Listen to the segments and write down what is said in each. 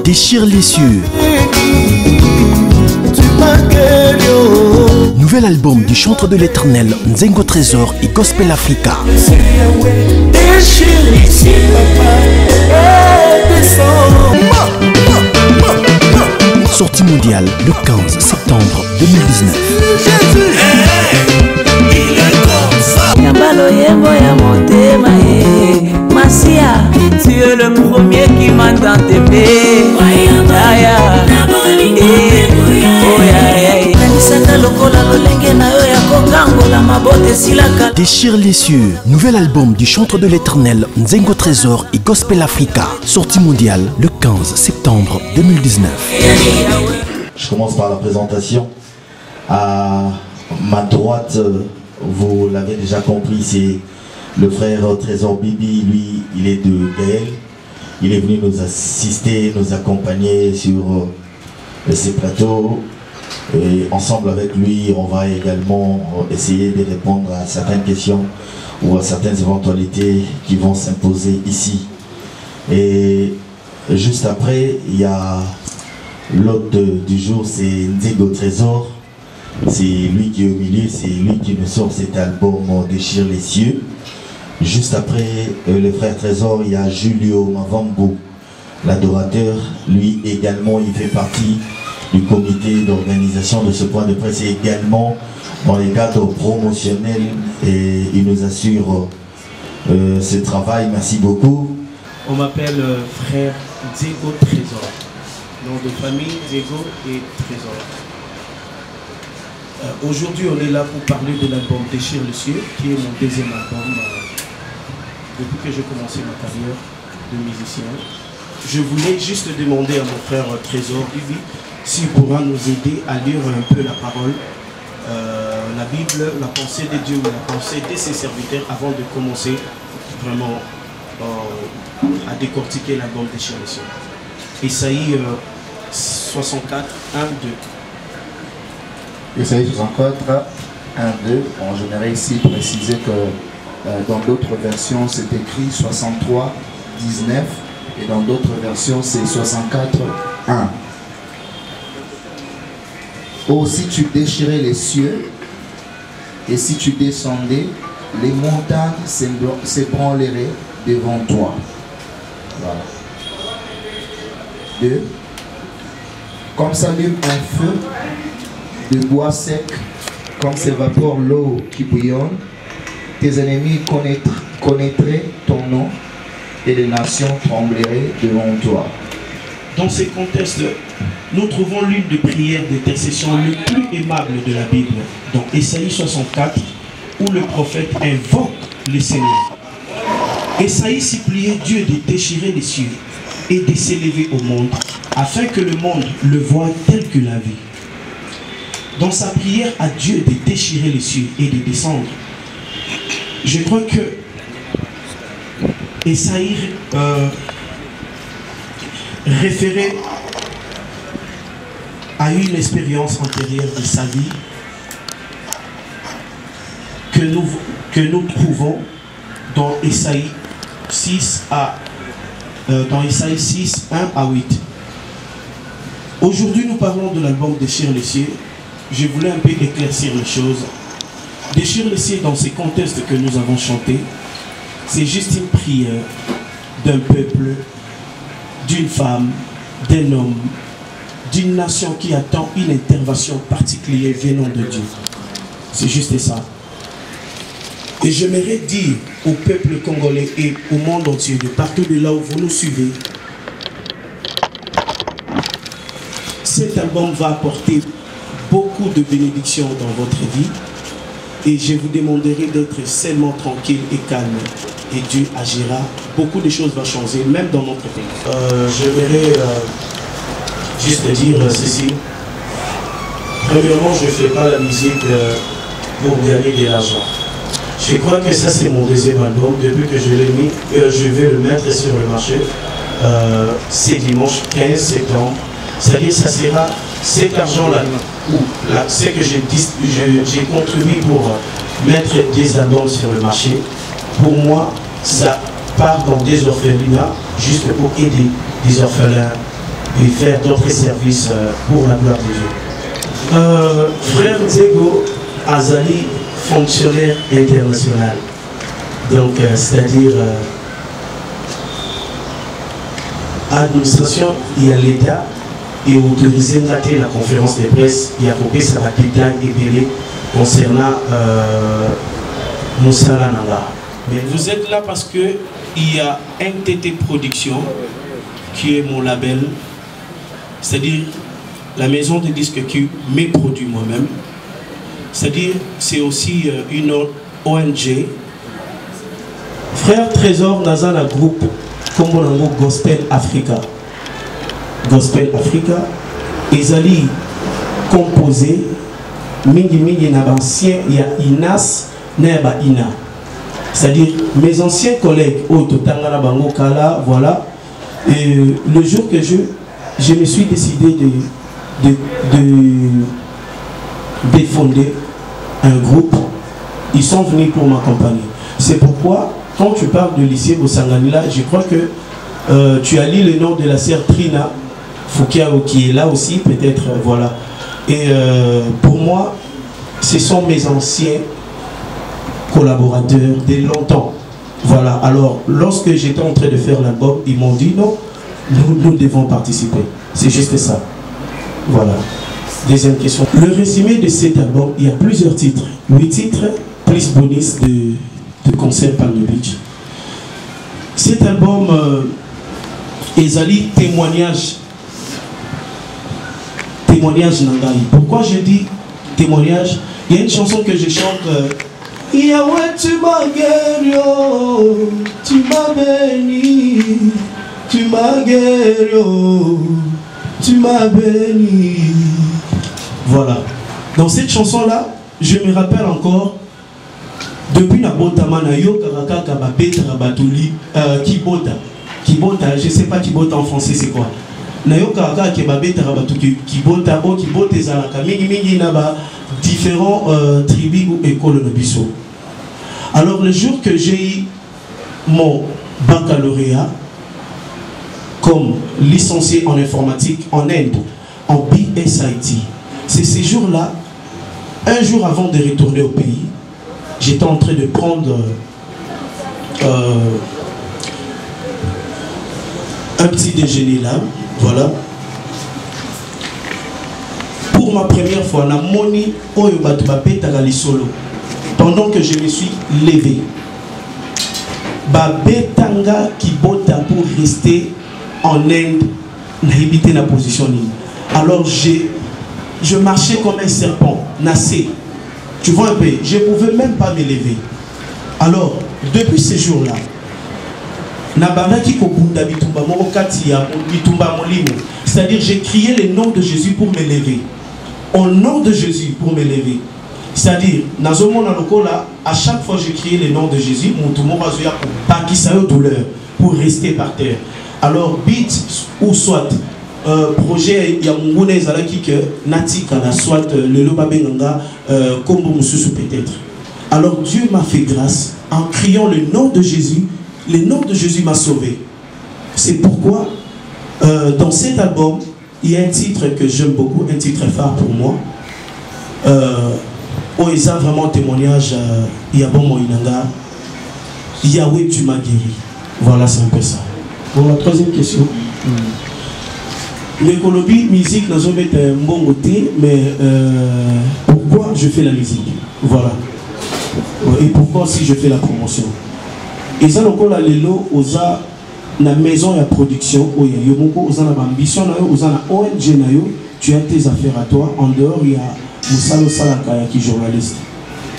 déchire les cieux. Nouvel album du chantre de l'éternel, Nzengo Trésor et Gospel Africa. Sortie mondiale le 15 septembre 2019. Tu es le premier qui m'entend t'aimer. Déchire les cieux. Nouvel album du chantre de l'éternel, Nzengo Trésor et Gospel Africa. Sortie mondiale le 15 septembre 2019. Je commence par la présentation. À ma droite, vous l'avez déjà compris, c'est le frère Trésor Bibi. Lui, il est de Gaël. Il est venu nous assister, nous accompagner sur ces plateaux. Et ensemble avec lui, on va également essayer de répondre à certaines questions ou à certaines éventualités qui vont s'imposer ici. Et juste après, il y a l'hôte du jour, c'est Nzengo Trésor. C'est lui qui est au milieu, c'est lui qui nous sort cet album Déchire les cieux. Juste après le frère Trésor, il y a Julio Mavambo, l'adorateur. Lui également, il fait partie du comité d'organisation de ce point de presse et également dans les cadres promotionnels, et il nous assure ce travail. Merci beaucoup. On m'appelle frère Nzengo Trésor, nom de famille Nzengo et Trésor. Aujourd'hui on est là pour parler de l'album Déchire le cieux, qui est mon deuxième album depuis que j'ai commencé ma carrière de musicien. Je voulais juste demander à mon frère Trésor Bibi s'il pourra nous aider à lire un peu la parole, la Bible, la pensée de Dieu, la pensée de ses serviteurs avant de commencer vraiment à décortiquer l'album Déchire les cieux. Isaïe 64, 1, 2. Isaïe 64, 1, 2. Bon, j'aimerais ici préciser que dans d'autres versions c'est écrit 63, 19 et dans d'autres versions c'est 64, 1. Oh, si tu déchirais les cieux et si tu descendais, les montagnes s'ébranleraient devant toi. Voilà. 2. Comme s'allume un feu de bois sec, comme s'évapore l'eau qui bouillonne, tes ennemis connaîtraient ton nom et les nations trembleraient devant toi. Dans ces contextes, nous trouvons l'une des prières d'intercession le plus aimable de la Bible, dans Ésaïe 64, où le prophète invoque le Seigneur. Ésaïe suppliait Dieu de déchirer les cieux et de s'élever au monde, afin que le monde le voie tel que la vie. Dans sa prière à Dieu de déchirer les cieux et de descendre, je crois que Ésaïe référait à une expérience antérieure de sa vie que nous trouvons dans Ésaïe 6, 1 à 8. Aujourd'hui, nous parlons de l'album Déchire les cieux. Je voulais un peu éclaircir les choses. Déchire les cieux dans ces contextes que nous avons chantés, c'est juste une prière d'un peuple, d'une femme, d'un homme, d'une nation qui attend une intervention particulière venant de Dieu. C'est juste ça. Et j'aimerais dire au peuple congolais et au monde entier, de partout de là où vous nous suivez, cet album va apporter beaucoup de bénédictions dans votre vie. Et je vous demanderai d'être seulement tranquille et calme. Et Dieu agira. Beaucoup de choses vont changer, même dans notre pays. J'aimerais juste dire ceci. Premièrement, je ne fais pas la musique pour gagner de l'argent. Je crois que ça, c'est mon deuxième album. Depuis que je l'ai mis, je vais le mettre sur le marché. C'est dimanche 15 septembre. C'est-à-dire ça sera cet argent-là, ce que j'ai contribué pour mettre des albums sur le marché. Pour moi, ça part dans des orphelinats, juste pour aider des orphelins, et faire d'autres services pour la gloire de Dieu. Frère Nzego Azali, fonctionnaire international, donc c'est-à-dire administration, il y a l'État et autorisé la conférence de presse, il y a coupé ça va ébélé concernant Moussala Nanga. Mais vous êtes là parce que il y a NTT Production qui est mon label, c'est-à-dire la maison de disques qui me produit moi-même. C'est-à-dire c'est aussi une ONG. Frère Trésor dans un groupe comme on Gospel Africa. Gospel Africa, ils allaient composer mingi na ancien, il y a Inas, Neba Ina. C'est-à-dire mes anciens collègues, Totangana Bango Kala, voilà. Et le jour que je me suis décidé de fonder un groupe, ils sont venus pour m'accompagner. C'est pourquoi, quand tu parles de lycée Bosanganila, je crois que tu as lu le nom de la sœur Trina Foukiao qui est là aussi, peut-être, voilà. Et pour moi, ce sont mes anciens collaborateurs de longtemps. Voilà, alors lorsque j'étais en train de faire l'album, ils m'ont dit non, nous devons participer. C'est juste ça. Voilà. Deuxième question. Le résumé de cet album, il y a plusieurs titres. 8 titres, plus bonus de concert Palm Beach. Cet album, Ezali, témoignage Nangaï. Pourquoi je dis témoignage? Il y a une chanson que je chante. Yahweh, tu m'as guéri, tu m'as béni, tu m'as guéri, tu m'as béni. Voilà. Dans cette chanson-là, je me rappelle encore, depuis la botama na yo karaka kababeta rabatuli kibota. Kibota, je sais pas kibota en français c'est quoi. Na yo karaka kababeta rabatuli kibota bo kibota ezalaka mingi na ba différents tribus ou écoles de Bissau. Alors le jour que j'ai eu mon baccalauréat comme licencié en informatique en Inde, en BSIT, c'est ces jours-là, un jour avant de retourner au pays, j'étais en train de prendre un petit déjeuner là, voilà. Pour ma première fois, na moni oyo batu babetaka lisolo. Pendant que je me suis levé, babetanga kibota pour rester en Inde, na habité na position. Alors je marchais comme un serpent, nassé. Tu vois un peu, je ne pouvais même pas me lever. Alors, depuis ces jours-là, c'est-à-dire j'ai crié le nom de Jésus pour me lever. Au nom de Jésus pour me lever. C'est-à-dire, à chaque fois que je criais le nom de Jésus, mon douleur pour rester par terre. Alors, bit ou soit projet Yamungune Zalaki que Natika soit le Lobabenganga Kombo Mususu peut-être. Alors Dieu m'a fait grâce en criant le nom de Jésus. Le nom de Jésus m'a sauvé. C'est pourquoi dans cet album il y a un titre que j'aime beaucoup, un titre phare pour moi. Où il y a vraiment témoignage Yabon Moinanga. Yahweh tu m'as guéri. Voilà, c'est un peu ça. Pour la troisième question. L'écologie, musique, nous avons un bon côté, mais pourquoi je fais la musique? Voilà. Et pourquoi aussi je fais la promotion? Et ça, encore là, les lots, la maison et la production, il y a ambition, il y a ONG, tu as tes affaires à toi. En dehors, il y a Moussalo Salakaya qui est journaliste.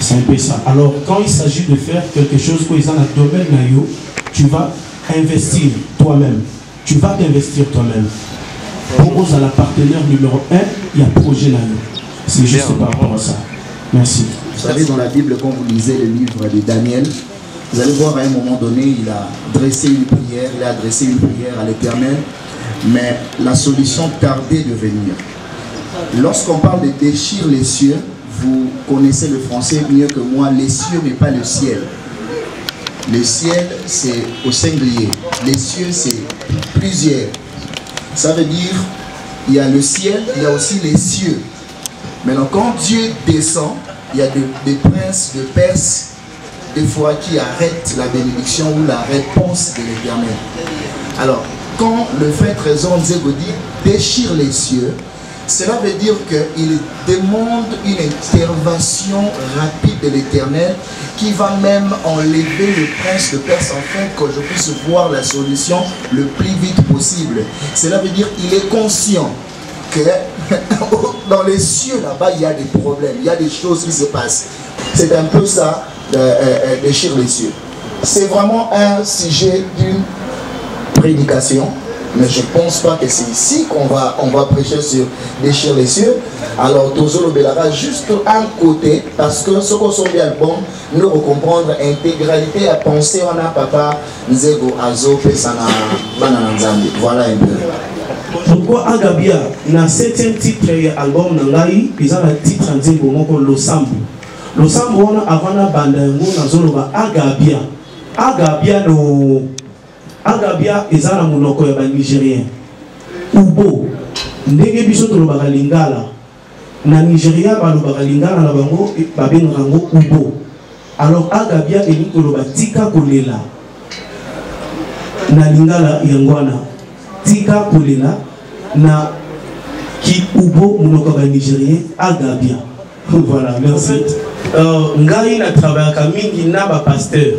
C'est un peu ça. Alors, quand il s'agit de faire quelque chose où il y a un domaine, tu vas investir toi-même. Tu vas t'investir toi-même. Propose à la partenaire numéro 1, il y a projet là. C'est juste par rapport à ça. Merci. Vous savez, dans la Bible, quand vous lisez le livre de Daniel, vous allez voir à un moment donné, il a adressé une prière à l'Éternel, mais la solution tardait de venir. Lorsqu'on parle de déchirer les cieux, vous connaissez le français mieux que moi, les cieux mais pas le ciel. Le ciel, c'est au singulier. Les cieux, c'est plusieurs. Ça veut dire il y a le ciel, il y a aussi les cieux. Maintenant, quand Dieu descend, il y a des princes de Perse, des fois qui arrêtent la bénédiction ou la réponse de l'Éternel. Alors, quand le frère Trésor Nzengo dit déchire les cieux, cela veut dire qu'il demande une intervention rapide de l'Éternel qui va même enlever le prince de Perse afin que je puisse voir la solution le plus vite possible. Cela veut dire qu'il est conscient que dans les cieux là-bas, il y a des problèmes, il y a des choses qui se passent. C'est un peu ça, déchire les cieux. C'est vraiment un sujet d'une prédication, mais je ne pense pas que c'est ici qu'on va prêcher sur déchire les cieux. Alors, Tozolo Belara, juste un côté, parce que ce qu'on sonne album, nous comprendre intégralité à penser, on a papa Nzengo Azo Pesana Banananzambi. Voilà un peu. Pourquoi Agabia, dans le 7e titre de l'album, ils ont le titre Nzengo Moko Losambu. Losambu, avant la bande, nous avons Agabia. Agabia, ils ont un monoko nigérien. Ubo, ndenge biso to lobaka lingala. Na Nigeria, balobaka lingala na bango, babengango Ubo. Alors Agabia elingi koloba tika kolela. Na lingala yangwana. Tika kolela na ki Ubo monoko nigérien Agabia. Voilà, merci. Ngai na travaille comme mingi na ba pasteur.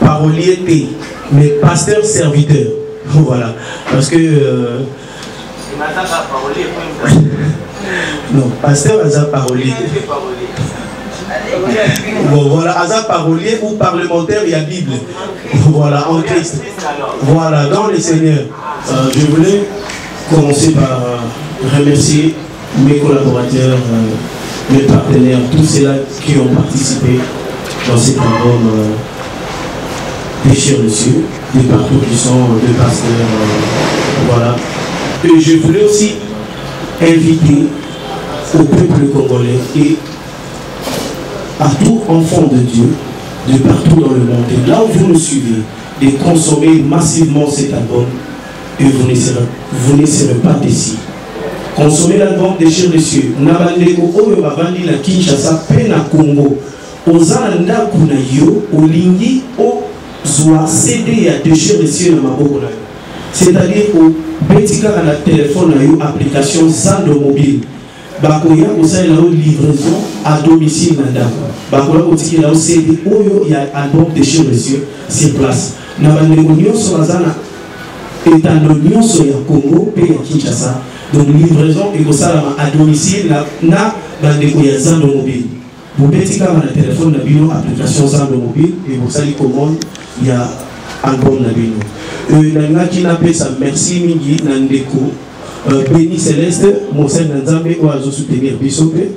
Parolier T, mais pasteur serviteur. Voilà. Parce que. Non, pasteur Azar parolier. Bon, voilà, Azar parolier ou parlementaire, il y a Bible. Voilà, en Christ. Voilà, dans le Seigneur. Je voulais commencer par remercier mes collaborateurs, mes partenaires, tous ceux-là qui ont participé dans cet album. Déchire le cieux, des partout qui sont des pasteurs, voilà. Et je voulais aussi inviter au peuple congolais et à tout enfant de Dieu, de partout dans le monde, et là où vous nous suivez, de consommer massivement cet album et vous ne serez pas déçus. Consommez l'album Déchire les cieux. Nabandeko oyo bavandi na Kinshasa pe na Congo. Ozana ndaku na yo olingi o soit CD à Déchire les cieux dans ma boque. C'est-à-dire au betika à la téléphone à une application Zando mobile. Bakoya osa la livraison à domicile nanda. Bakoya otiki la CD oyo il y a album Déchire les cieux sur place. Nabandeko nyonso bazana etando nyonso ya Congo pe ya Kinshasa. Donc livraison et à domicile na bandeko ya Zando mobile. Vous mettez comme un téléphone na bino application Zando mobile et vous allez commande il y a album na bino. Nanga qui n'a pas ça merci mingi nandeko Béni Céleste Monseigneur Nzambe ou azo soutenir bisope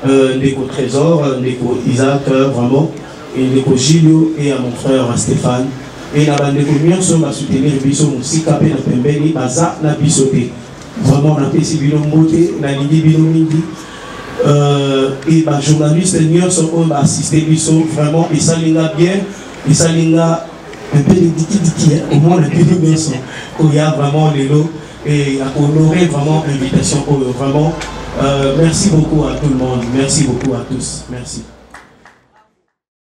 ndeko Trésor ndeko Isaac vraiment et ndeko Gilio et à mon frère Stéphane et na bandeko nyonso va soutenir biso musika pe na pembeni baza na bisope. Vraiment, on a fait ce moté, on a dit mingi. Et les journalistes ont assisté vraiment, et ça linga bien, et ça linga un peu de diki, au moins un peu de maison, où il y a vraiment les lots, et à honorer vraiment l'invitation. Vraiment, merci beaucoup à tout le monde, merci beaucoup à tous, merci.